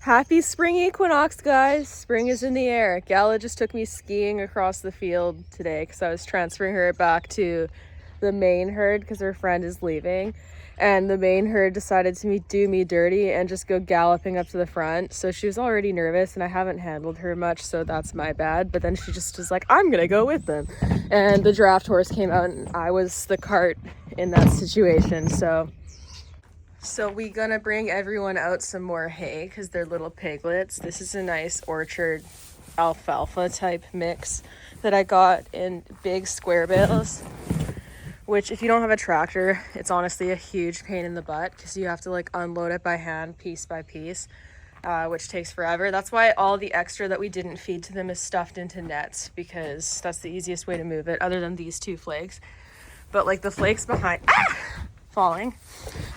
Happy spring equinox, guys. Spring is in the air. Gala just took me skiing across the field today because I was transferring her back to the main herd because her friend is leaving. And the main herd decided to do me dirty and just go galloping up to the front. So she was already nervous and I haven't handled her much, so that's my bad. But then she just was like, I'm gonna go with them. And the draft horse came out and I was the cart in that situation. So we gonna bring everyone out some more hay because they're little piglets. This is a nice orchard alfalfa type mix that I got in big square bales, which if you don't have a tractor, it's honestly a huge pain in the butt because you have to like unload it by hand piece by piece, which takes forever. That's why all the extra that we didn't feed to them is stuffed into nets because that's the easiest way to move it other than these two flakes. But like the flakes behind, falling.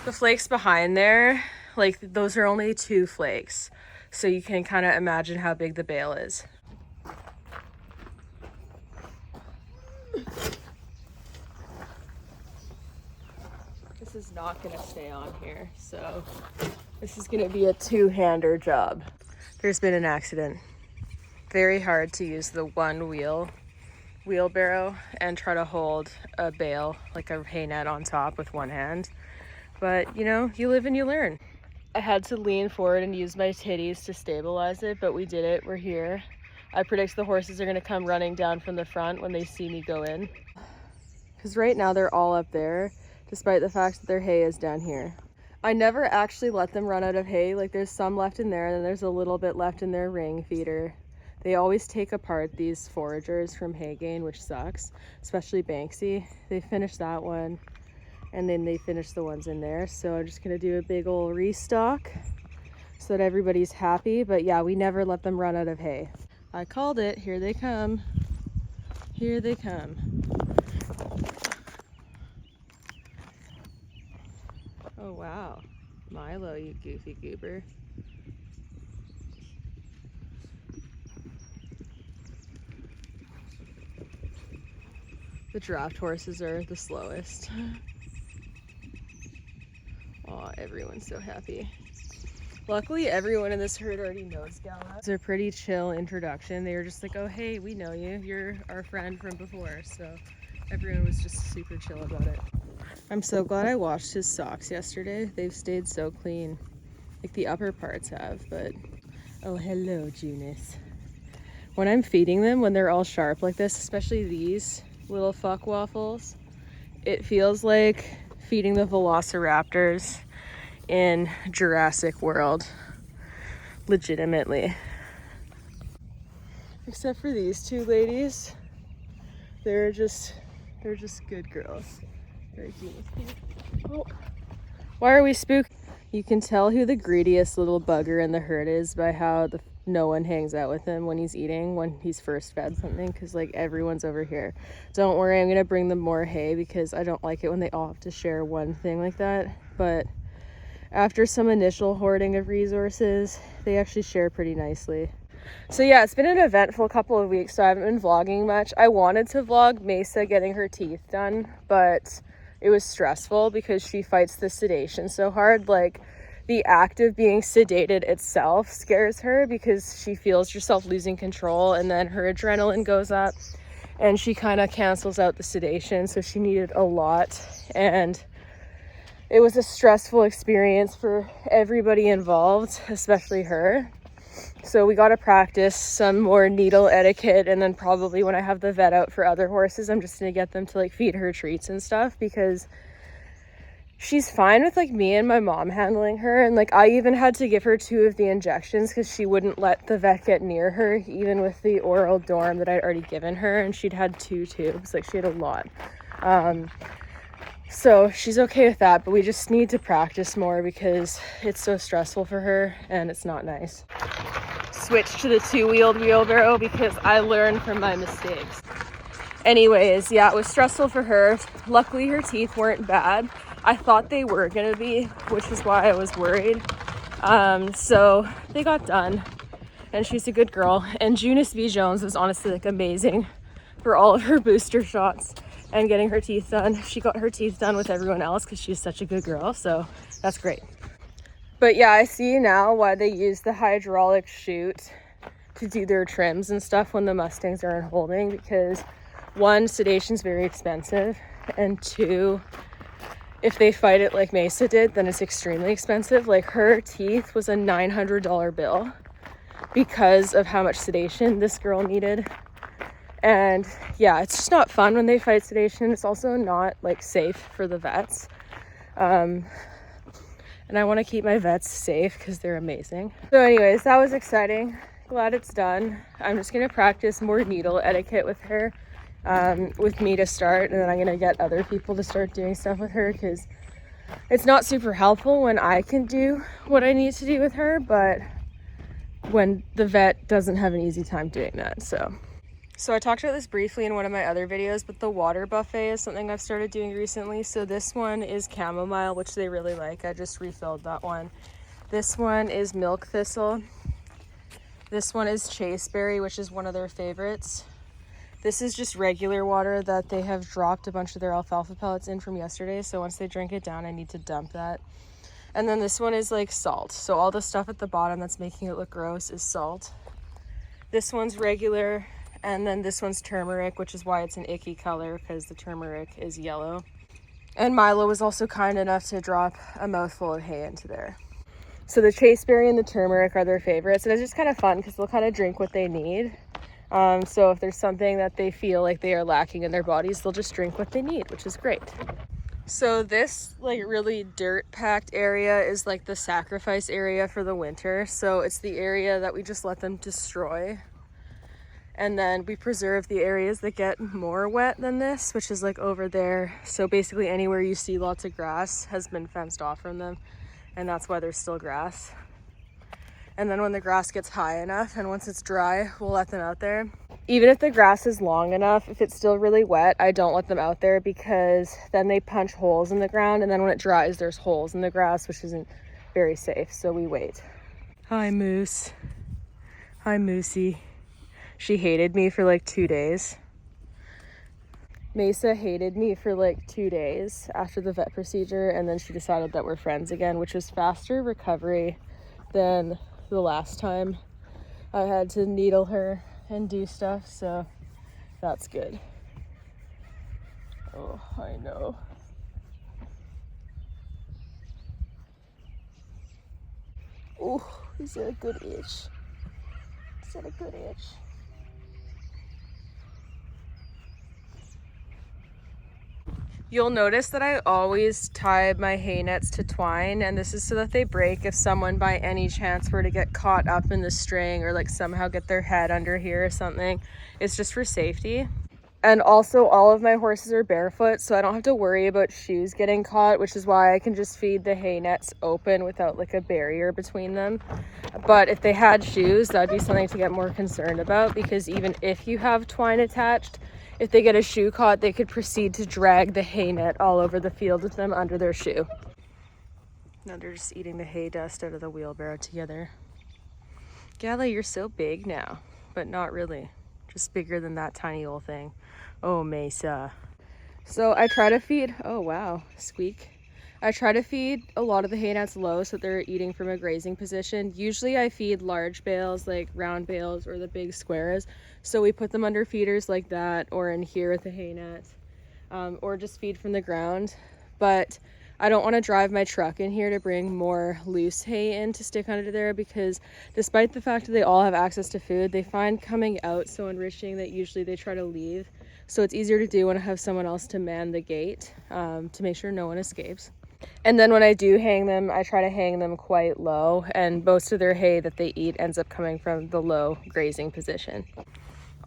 The flakes behind there, like those are only 2 flakes. So you can kind of imagine how big the bale is. This is not gonna stay on here, so this is gonna be a 2-hander job. There's been an accident. Very hard to use the one wheelbarrow and try to hold a bale, like a hay net on top with one hand. But, you know, you live and you learn. I had to lean forward and use my titties to stabilize it, but we did it. We're here. I predict the horses are going to come running down from the front when they see me go in. Because right now they're all up there, despite the fact that their hay is down here. I never actually let them run out of hay. Like, there's some left in there, and then there's a little bit left in their ring feeder. They always take apart these foragers from hay gain, which sucks, especially Banksy. They finished that one. And then they finish the ones in there. So I'm just gonna do a big old restock so that everybody's happy. But yeah, we never let them run out of hay. I called it. Here they come. Here they come. Oh wow, Milo, you goofy goober. The draft horses are the slowest. Oh, everyone's so happy. Luckily, everyone in this herd already knows Gala. It's a pretty chill introduction. They were just like, oh, hey, we know you. You're our friend from before. So everyone was just super chill about it. I'm so glad I washed his socks yesterday. They've stayed so clean. Like the upper parts have, but... Oh, hello, Junus. When I'm feeding them, when they're all sharp like this, especially these little fuck waffles, it feels like feeding the velociraptors in Jurassic World. Legitimately. Except for these 2 ladies. They're just good girls. Very cute. Oh. Why are we spooked? You can tell who the greediest little bugger in the herd is by how no one hangs out with him when he's eating, when he's first fed something, because like everyone's over here. Don't worry, I'm gonna bring them more hay because I don't like it when they all have to share one thing like that. But after some initial hoarding of resources, they actually share pretty nicely. So yeah, it's been an eventful couple of weeks, so I haven't been vlogging much. I wanted to vlog Mesa getting her teeth done, but it was stressful because she fights the sedation so hard. Like, the act of being sedated itself scares her because she feels herself losing control, and then her adrenaline goes up and she kind of cancels out the sedation. So she needed a lot, and it was a stressful experience for everybody involved, especially her. So we got to practice some more needle etiquette, and then probably when I have the vet out for other horses, I'm just gonna get them to like feed her treats and stuff, because she's fine with like me and my mom handling her. And like I even had to give her 2 of the injections because she wouldn't let the vet get near her, even with the oral Dorm that I'd already given her, and she'd had 2 tubes. Like, she had a lot. So she's okay with that, but we just need to practice more because it's so stressful for her and it's not nice. Switch to the 2-wheeled wheelbarrow because I learned from my mistakes. Anyways, yeah, it was stressful for her. Luckily, her teeth weren't bad. I thought they were gonna be, which is why I was worried. So they got done, and she's a good girl. And Junus B. Jones was honestly like amazing for all of her booster shots and getting her teeth done. She got her teeth done with everyone else because she's such a good girl, so that's great. But yeah, I see now why they use the hydraulic chute to do their trims and stuff when the Mustangs are in holding, because one, sedation's very expensive, and two, if they fight it like Mesa did, then it's extremely expensive. Like, her teeth was a $900 bill because of how much sedation this girl needed. And yeah, it's just not fun when they fight sedation. It's also not like safe for the vets. And I want to keep my vets safe because they're amazing. So anyways, that was exciting. Glad it's done. I'm just going to practice more needle etiquette with her, with me to start, and then I'm going to get other people to start doing stuff with her, because it's not super helpful when I can do what I need to do with her, but when the vet doesn't have an easy time doing that. So I talked about this briefly in one of my other videos, but the water buffet is something I've started doing recently. So this one is chamomile, which they really like. I just refilled that one. This one is milk thistle. This one is chaseberry, which is one of their favorites. This is just regular water that they have dropped a bunch of their alfalfa pellets in from yesterday. So once they drink it down, I need to dump that. And then this one is like salt. So all the stuff at the bottom that's making it look gross is salt. This one's regular. And then this one's turmeric, which is why it's an icky color, because the turmeric is yellow. And Milo was also kind enough to drop a mouthful of hay into there. So the chaseberry and the turmeric are their favorites. And it's just kind of fun because they'll kind of drink what they need. So if there's something that they feel like they are lacking in their bodies, they'll just drink what they need, which is great. So this like really dirt packed area is like the sacrifice area for the winter. So it's the area that we just let them destroy. And then we preserve the areas that get more wet than this, which is like over there. So basically anywhere you see lots of grass has been fenced off from them. And that's why there's still grass. And then when the grass gets high enough and once it's dry, we'll let them out there. Even if the grass is long enough, if it's still really wet, I don't let them out there, because then they punch holes in the ground. And then when it dries, there's holes in the grass, which isn't very safe. So we wait. Hi, Moose. Hi, Moosey. She hated me for like 2 days. Mesa hated me for like 2 days after the vet procedure, and then she decided that we're friends again, which was faster recovery than the last time I had to needle her and do stuff, so that's good. Oh, I know. Oh, is that a good itch? Is that a good itch? You'll notice that I always tie my hay nets to twine, and this is so that they break if someone by any chance were to get caught up in the string or like somehow get their head under here or something. It's just for safety. And also all of my horses are barefoot, so I don't have to worry about shoes getting caught, which is why I can just feed the hay nets open without like a barrier between them. But if they had shoes, that'd be something to get more concerned about, because even if you have twine attached, if they get a shoe caught, they could proceed to drag the hay net all over the field with them under their shoe. Now they're just eating the hay dust out of the wheelbarrow together. Gala, you're so big now, but not really. Just bigger than that tiny old thing. Oh, Mesa. So I try to feed, oh wow, squeak. I try to feed a lot of the hay nets low so they're eating from a grazing position. Usually I feed large bales, like round bales or the big squares. So we put them under feeders like that, or in here with the hay net, or just feed from the ground. But I don't want to drive my truck in here to bring more loose hay in to stick under there, because despite the fact that they all have access to food, they find coming out so enriching that usually they try to leave. So it's easier to do when I have someone else to man the gate, to make sure no one escapes. And then when I do hang them, I try to hang them quite low, and most of their hay that they eat ends up coming from the low grazing position.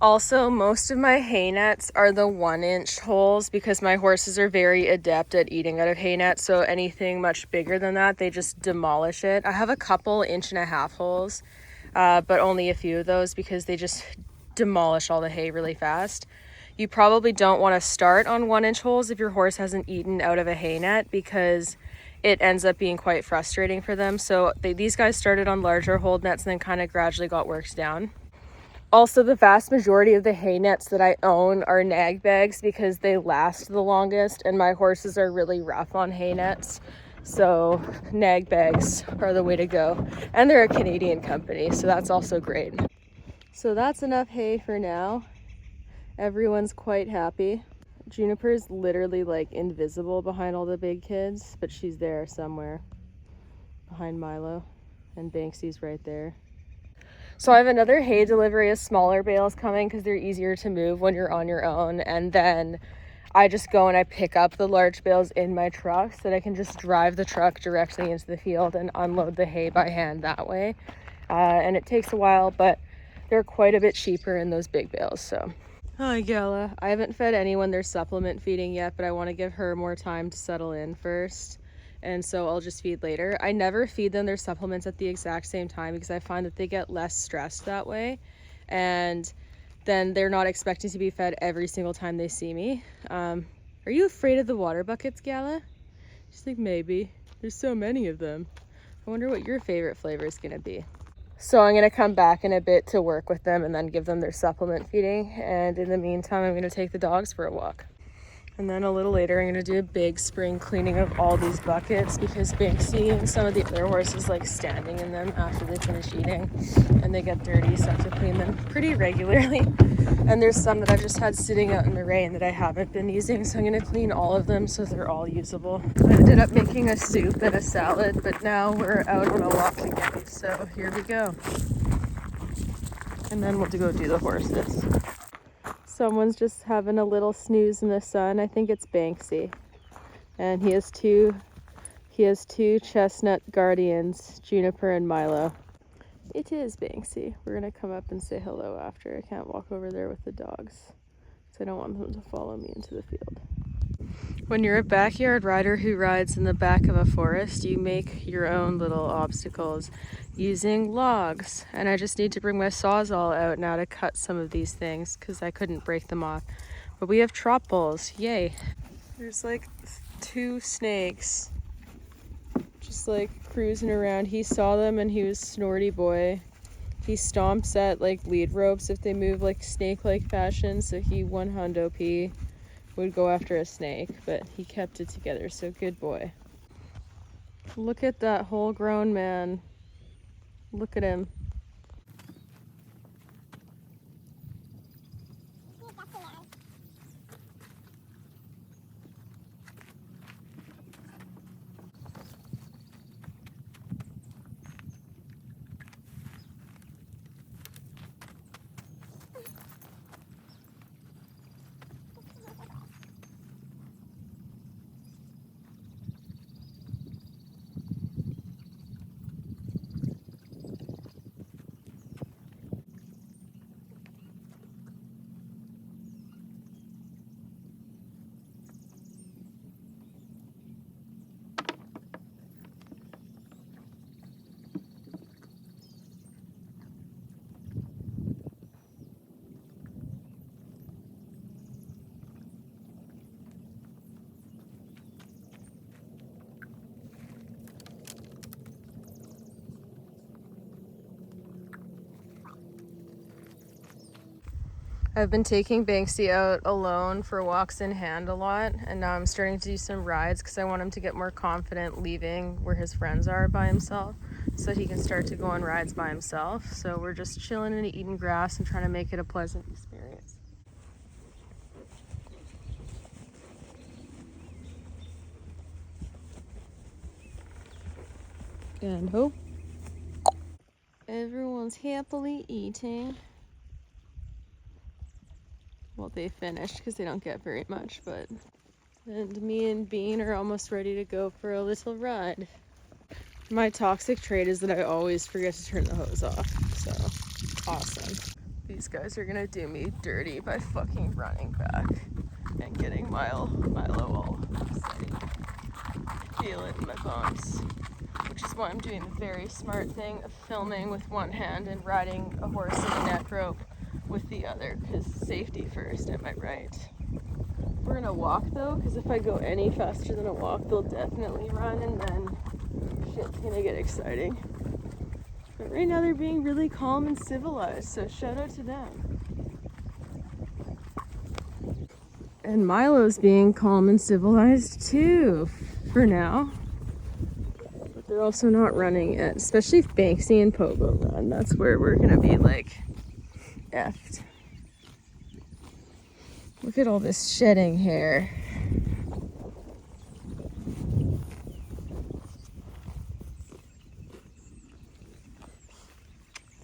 Also, most of my hay nets are the 1-inch holes, because my horses are very adept at eating out of hay nets. So anything much bigger than that, they just demolish it. I have a couple 1.5-inch holes, but only a few of those because they just demolish all the hay really fast. You probably don't want to start on 1-inch holes if your horse hasn't eaten out of a hay net, because it ends up being quite frustrating for them. So these guys started on larger hold nets and then kind of gradually got worked down. Also, the vast majority of the hay nets that I own are nag bags because they last the longest, and my horses are really rough on hay nets. So nag bags are the way to go. And they're a Canadian company, so that's also great. So that's enough hay for now. Everyone's quite happy. Juniper's literally like invisible behind all the big kids, but she's there somewhere behind Milo, and Banksy's right there. So I have another hay delivery of smaller bales coming because they're easier to move when you're on your own, and then I just go and I pick up the large bales in my truck so that I can just drive the truck directly into the field and unload the hay by hand that way. And it takes a while, but they're quite a bit cheaper in those big bales. So hi Gala. I haven't fed anyone their supplement feeding yet, but I want to give her more time to settle in first, and so I'll just feed later. I never feed them their supplements at the exact same time because I find that they get less stressed that way, and then they're not expecting to be fed every single time they see me. Are you afraid of the water buckets, Gala? She's like, maybe. There's so many of them. I wonder what your favorite flavor is gonna be. So I'm gonna come back in a bit to work with them and then give them their supplement feeding. And in the meantime, I'm gonna take the dogs for a walk. And then a little later, I'm gonna do a big spring cleaning of all these buckets because Banksy and some of the other horses like standing in them after they finish eating and they get dirty, so I have to clean them pretty regularly. And there's some that I've just had sitting out in the rain that I haven't been using, so I'm gonna clean all of them so they're all usable. I ended up making a soup and a salad, but now we're out on a walk again, so here we go. And then we'll go do the horses. Someone's just having a little snooze in the sun. I think it's Banksy. And he has two chestnut guardians, Juniper and Milo. It is Banksy. We're gonna come up and say hello after. I can't walk over there with the dogs, so I don't want them to follow me into the field. When you're a backyard rider who rides in the back of a forest, you make your own little obstacles using logs. And I just need to bring my Sawzall out now to cut some of these things because I couldn't break them off. But we have trop bowls, yay. There's like 2 snakes just like cruising around. He saw them and he was snorty boy. He stomps at like lead ropes if they move like snake-like fashion, so he 100 p would go after a snake, but he kept it together, so good boy. Look at that whole grown man. Look at him. I've been taking Banksy out alone for walks in hand a lot, and now I'm starting to do some rides because I want him to get more confident leaving where his friends are by himself so he can start to go on rides by himself. So we're just chilling and eating grass and trying to make it a pleasant experience. And hope everyone's happily eating. Well, they finished because they don't get very much, and me and Bean are almost ready to go for a little ride. My toxic trait is that I always forget to turn the hose off, so awesome. These guys are gonna do me dirty by fucking running back and getting Milo all upsetty. Feel it in my bones. Which is why I'm doing the very smart thing of filming with one hand and riding a horse in a neck rope with the other, because safety first, am I right? We're gonna walk though, because if I go any faster than a walk, they'll definitely run, and then shit's gonna get exciting. But right now they're being really calm and civilized, so shout out to them. And Milo's being calm and civilized too, for now. They're also not running yet, especially if Banksy and Pogo run. That's where we're gonna be like effed. Look at all this shedding hair.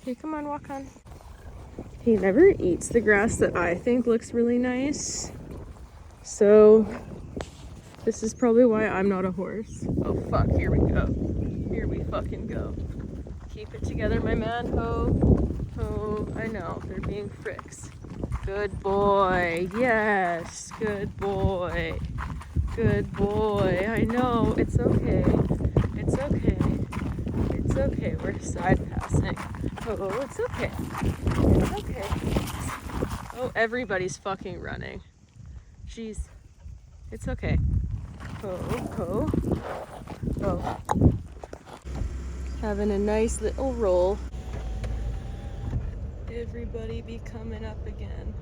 Okay, come on, walk on. He never eats the grass that I think looks really nice. So this is probably why I'm not a horse. Oh fuck, here we go. Here we fucking go. Keep it together, my man. Ho, ho. I know, they're being fricks. Good boy. Yes, good boy. Good boy. I know, it's okay. It's okay. It's okay, we're side passing. Oh, it's okay. It's okay. Oh, everybody's fucking running. Jeez. It's okay. Oh, oh. Oh. Having a nice little roll. Everybody be coming up again.